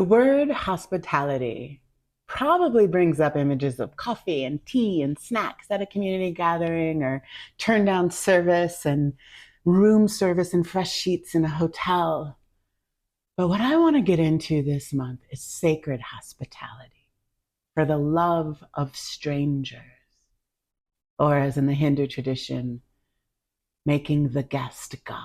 The word hospitality probably brings up images of coffee and tea and snacks at a community gathering, or turn down service and room service and fresh sheets in a hotel. But what I want to get into this month is sacred hospitality for the love of strangers, or as in the Hindu tradition, making the guest God.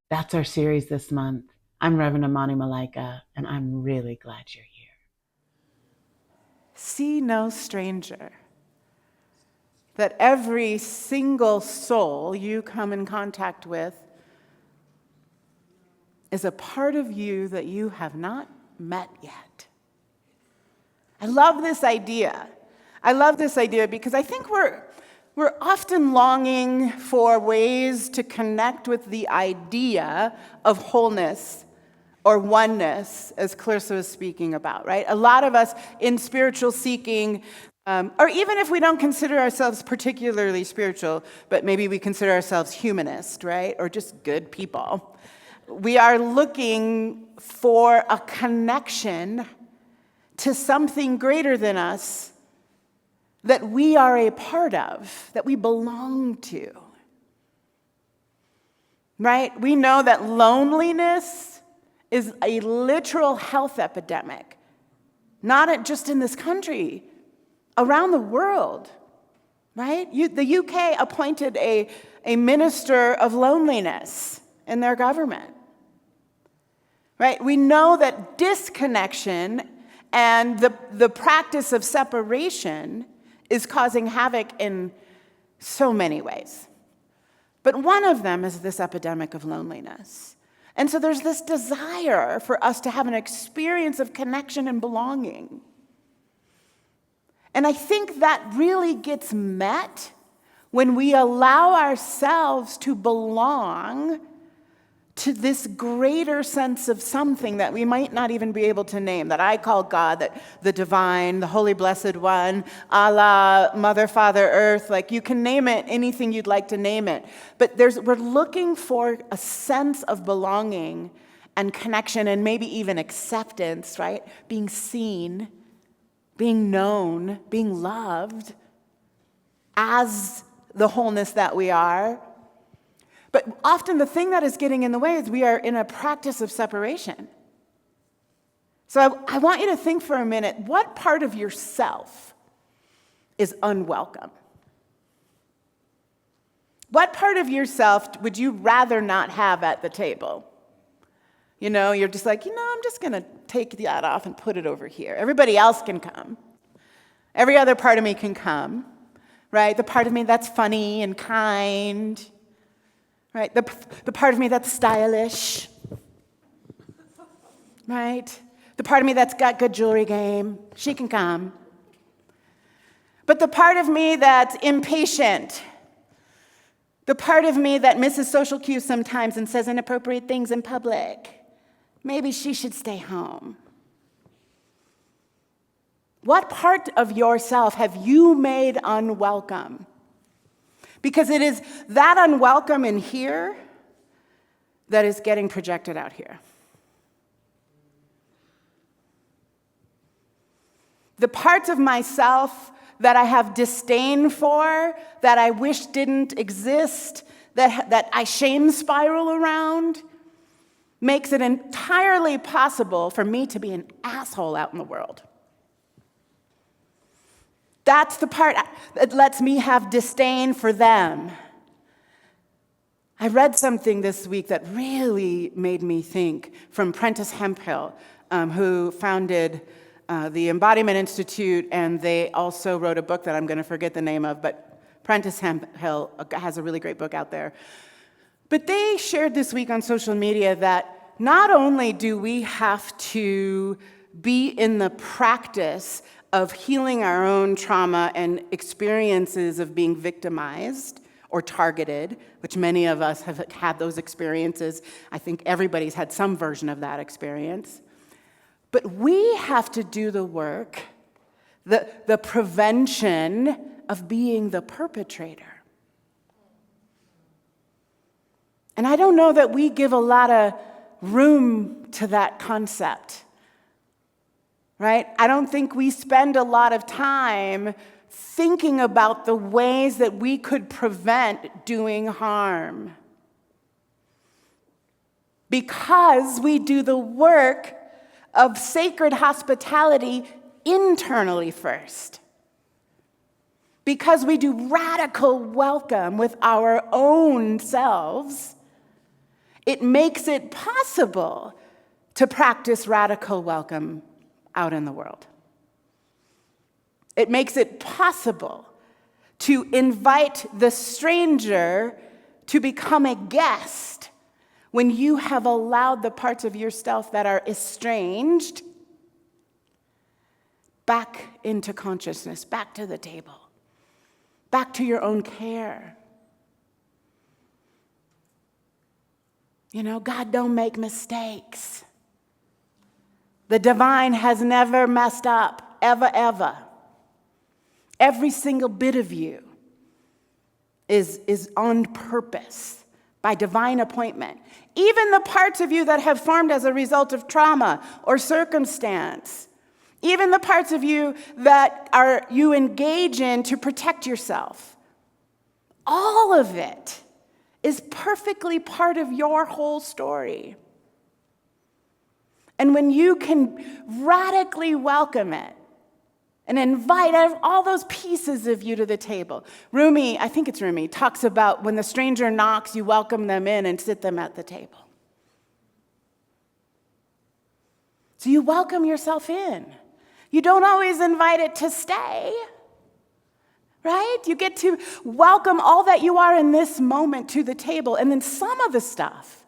That's our series this month. I'm Reverend Amani Malaika, and I'm really glad you're here. See no stranger. That every single soul you come in contact with is a part of you that you have not met yet. I love this idea. Because I think we're often longing for ways to connect with the idea of wholeness or oneness, as Clarissa was speaking about, right? A lot of us in spiritual seeking, or even if we don't consider ourselves particularly spiritual, but maybe we consider ourselves humanist, right? Or just good people. We are looking for a connection to something greater than us that we are a part of, that we belong to, right? We know that loneliness is a literal health epidemic, not just in this country, around the world, right? The UK appointed a minister of loneliness in their government, right? We know that disconnection and the practice of separation is causing havoc in so many ways. But one of them is this epidemic of loneliness. And so there's this desire for us to have an experience of connection and belonging. And I think that really gets met when we allow ourselves to belong to this greater sense of something that we might not even be able to name, that I call God, that the divine, the holy blessed one, Allah, Mother, Father, Earth, like you can name it, anything you'd like to name it. But we're looking for a sense of belonging and connection and maybe even acceptance, right? Being seen, being known, being loved as the wholeness that we are. But often the thing that is getting in the way is we are in a practice of separation. So I want you to think for a minute, what part of yourself is unwelcome? What part of yourself would you rather not have at the table? You know, you're just like, I'm just going to take that off and put it over here. Everybody else can come. Every other part of me can come, right? The part of me that's funny and kind, right? The part of me that's stylish, right? The part of me that's got good jewelry game, she can come. But the part of me that's impatient, the part of me that misses social cues sometimes and says inappropriate things in public, maybe she should stay home. What part of yourself have you made unwelcome? Because it is that unwelcome in here that is getting projected out here. The parts of myself that I have disdain for, that I wish didn't exist, that I shame spiral around, makes it entirely possible for me to be an asshole out in the world. That's the part that lets me have disdain for them. I read something this week that really made me think from Prentice Hemphill, who founded the Embodiment Institute, and they also wrote a book that I'm going to forget the name of, but Prentice Hemphill has a really great book out there. But they shared this week on social media that not only do we have to be in the practice of healing our own trauma and experiences of being victimized or targeted, which many of us have had those experiences. I think everybody's had some version of that experience. But we have to do the work, the prevention of being the perpetrator. And I don't know that we give a lot of room to that concept right? I don't think we spend a lot of time thinking about the ways that we could prevent doing harm. Because we do the work of sacred hospitality internally first. Because we do radical welcome with our own selves, it makes it possible to practice radical welcome out in the world. It makes it possible to invite the stranger to become a guest when you have allowed the parts of yourself that are estranged back into consciousness, back to the table, back to your own care. You know, God don't make mistakes. The divine has never messed up, ever, ever. Every single bit of you is on purpose by divine appointment. Even the parts of you that have formed as a result of trauma or circumstance, even the parts of you that you engage in to protect yourself, all of it is perfectly part of your whole story. And when you can radically welcome it and invite all those pieces of you to the table. Rumi, I think it's Rumi, talks about when the stranger knocks, you welcome them in and sit them at the table. So you welcome yourself in. You don't always invite it to stay, right? You get to welcome all that you are in this moment to the table. And then some of the stuff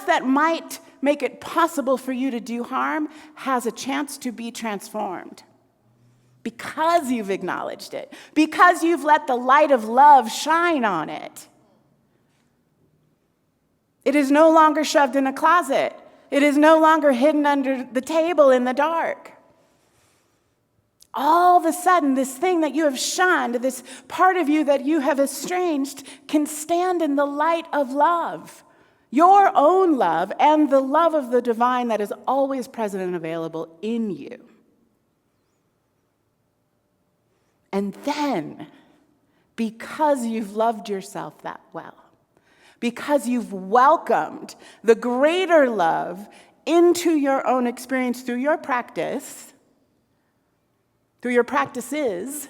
that might make it possible for you to do harm, has a chance to be transformed. Because you've acknowledged it, because you've let the light of love shine on it. It is no longer shoved in a closet. It is no longer hidden under the table in the dark. All of a sudden, this thing that you have shunned, this part of you that you have estranged, can stand in the light of love. Your own love and the love of the divine that is always present and available in you. And then, because you've loved yourself that well, because you've welcomed the greater love into your own experience through your practice, through your practices,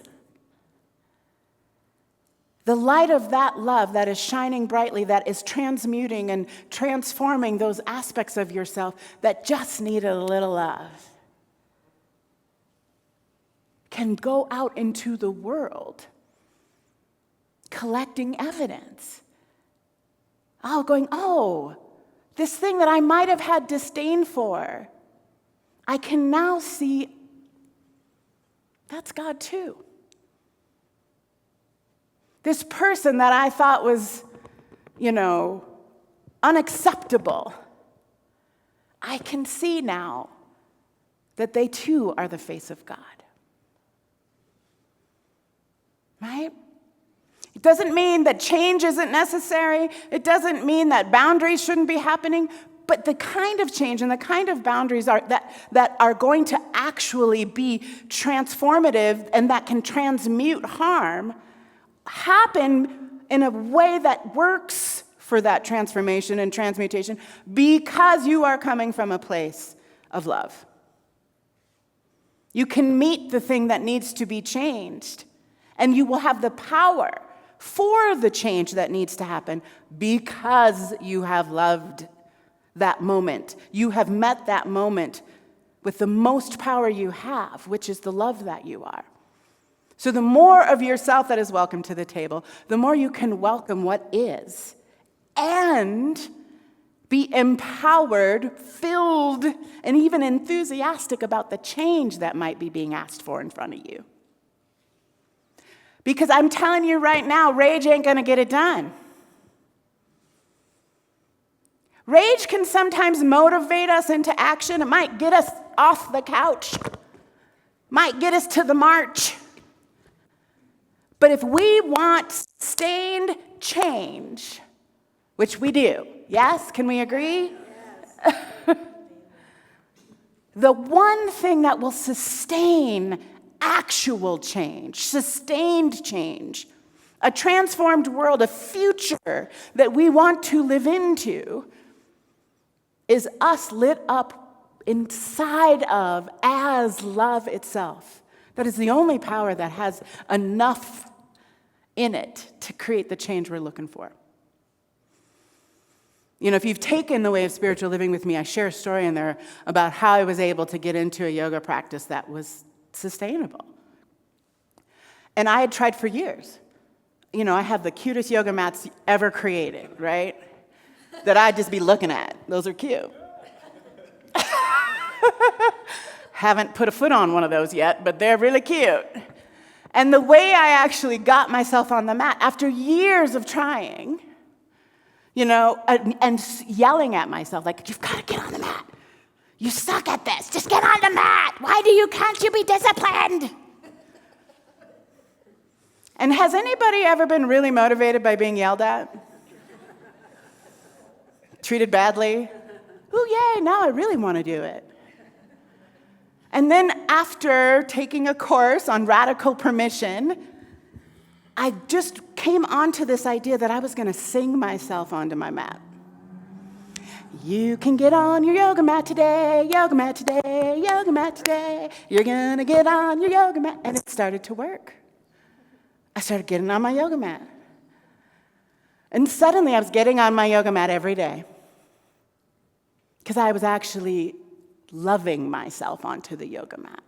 the light of that love that is shining brightly, that is transmuting and transforming those aspects of yourself that just need a little love, can go out into the world, collecting evidence. This thing that I might have had disdain for, I can now see that's God too. This person that I thought was, unacceptable, I can see now that they too are the face of God. Right? It doesn't mean that change isn't necessary. It doesn't mean that boundaries shouldn't be happening. But the kind of change and the kind of boundaries that are going to actually be transformative and that can transmute harm happen in a way that works for that transformation and transmutation because you are coming from a place of love. You can meet the thing that needs to be changed. And you will have the power for the change that needs to happen because you have loved that moment. You have met that moment with the most power you have, which is the love that you are. So the more of yourself that is welcome to the table, the more you can welcome what is and be empowered, filled, and even enthusiastic about the change that might be being asked for in front of you. Because I'm telling you right now, rage ain't going to get it done. Rage can sometimes motivate us into action. It might get us off the couch, might get us to the march. But if we want sustained change, which we do, yes? Can we agree? Yes. The one thing that will sustain actual change, sustained change, a transformed world, a future that we want to live into, is us lit up inside of as love itself. That is the only power that has enough in it to create the change we're looking for. You know, if you've taken the way of spiritual living with me, I share a story in there about how I was able to get into a yoga practice that was sustainable. And I had tried for years. You know, I have the cutest yoga mats ever created, right? That I'd just be looking at. Those are cute. Haven't put a foot on one of those yet, but they're really cute. And the way I actually got myself on the mat, after years of trying, you know, and yelling at myself, like, you've got to get on the mat. You suck at this. Just get on the mat. Can't you be disciplined? And has anybody ever been really motivated by being yelled at? Treated badly? Oh, yay, now I really want to do it. And then after taking a course on radical permission, I just came onto this idea that I was going to sing myself onto my mat. You can get on your yoga mat today, yoga mat today, yoga mat today. You're going to get on your yoga mat. And it started to work. I started getting on my yoga mat. And suddenly I was getting on my yoga mat every day because I was actually loving myself onto the yoga mat.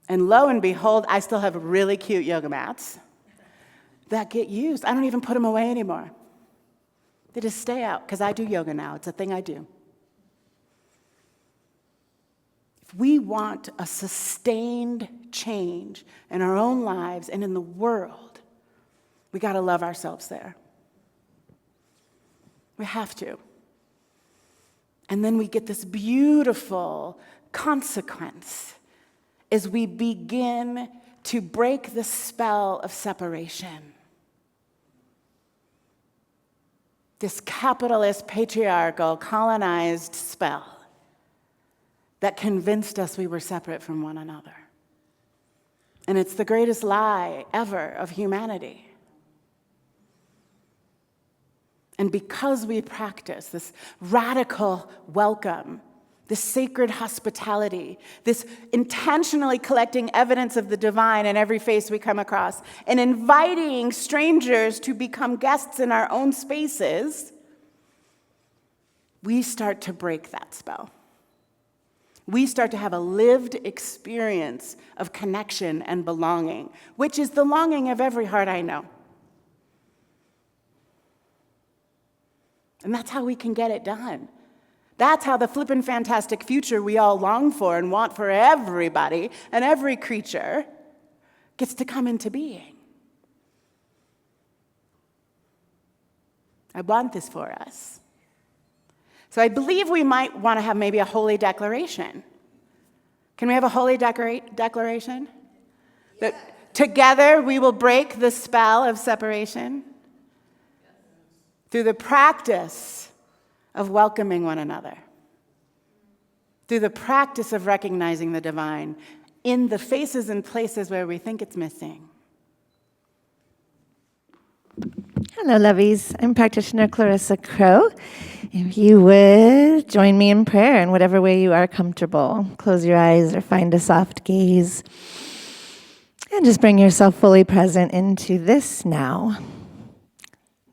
And lo and behold, I still have really cute yoga mats that get used. I don't even put them away anymore. They just stay out because I do yoga now. It's a thing I do. If we want a sustained change in our own lives and in the world, we got to love ourselves there. We have to. And then we get this beautiful consequence as we begin to break the spell of separation. This capitalist, patriarchal, colonized spell that convinced us we were separate from one another. And it's the greatest lie ever of humanity. And because we practice this radical welcome, this sacred hospitality, this intentionally collecting evidence of the divine in every face we come across, and inviting strangers to become guests in our own spaces, we start to break that spell. We start to have a lived experience of connection and belonging, which is the longing of every heart I know. And that's how we can get it done. That's how the flippin' fantastic future we all long for and want for everybody and every creature gets to come into being. I want this for us. So I believe we might want to have maybe a holy declaration. Can we have a holy declaration? That together we will break the spell of separation through the practice of welcoming one another, through the practice of recognizing the divine in the faces and places where we think it's missing. Hello, lovies. I'm practitioner Clarissa Crow. If you would join me in prayer in whatever way you are comfortable. Close your eyes or find a soft gaze. And just bring yourself fully present into this now.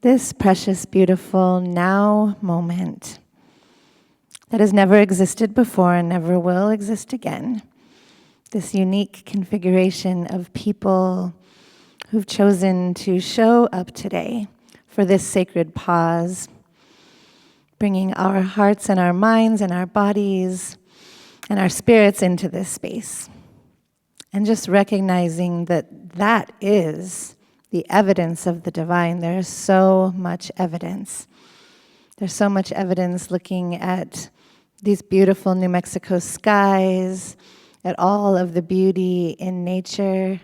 This precious, beautiful now moment that has never existed before and never will exist again. This unique configuration of people who've chosen to show up today for this sacred pause, bringing our hearts and our minds and our bodies and our spirits into this space. And just recognizing that that is the evidence of the divine. There's so much evidence. There's so much evidence looking at these beautiful New Mexico skies, at all of the beauty in nature.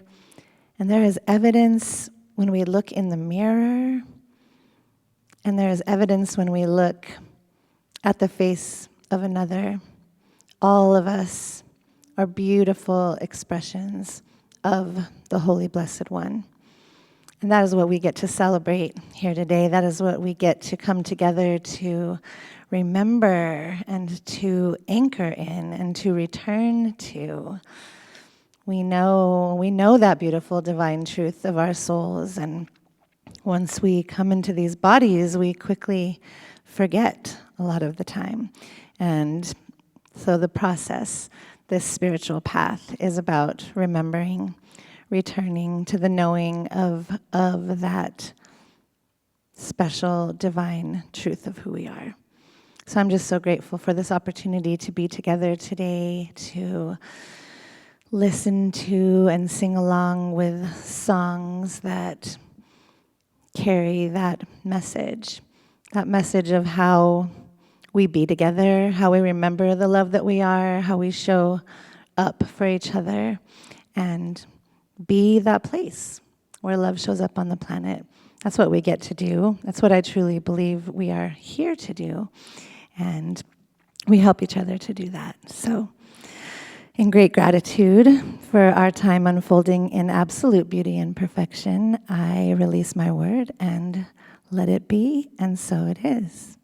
And there is evidence when we look in the mirror, and there is evidence when we look at the face of another. All of us are beautiful expressions of the Holy Blessed One. And that is what we get to celebrate here today. That is what we get to come together to remember and to anchor in and to return to. We know that beautiful divine truth of our souls, and once we come into these bodies, we quickly forget a lot of the time. And so the process, this spiritual path, is about remembering, returning to the knowing of that special divine truth of who we are. So I'm just so grateful for this opportunity to be together today, to listen to and sing along with songs that carry that message of how we be together, how we remember the love that we are, how we show up for each other, and be that place where love shows up on the planet. That's what we get to do. That's what I truly believe we are here to do. And we help each other to do that. So, in great gratitude for our time unfolding in absolute beauty and perfection, I release my word and let it be, and so it is.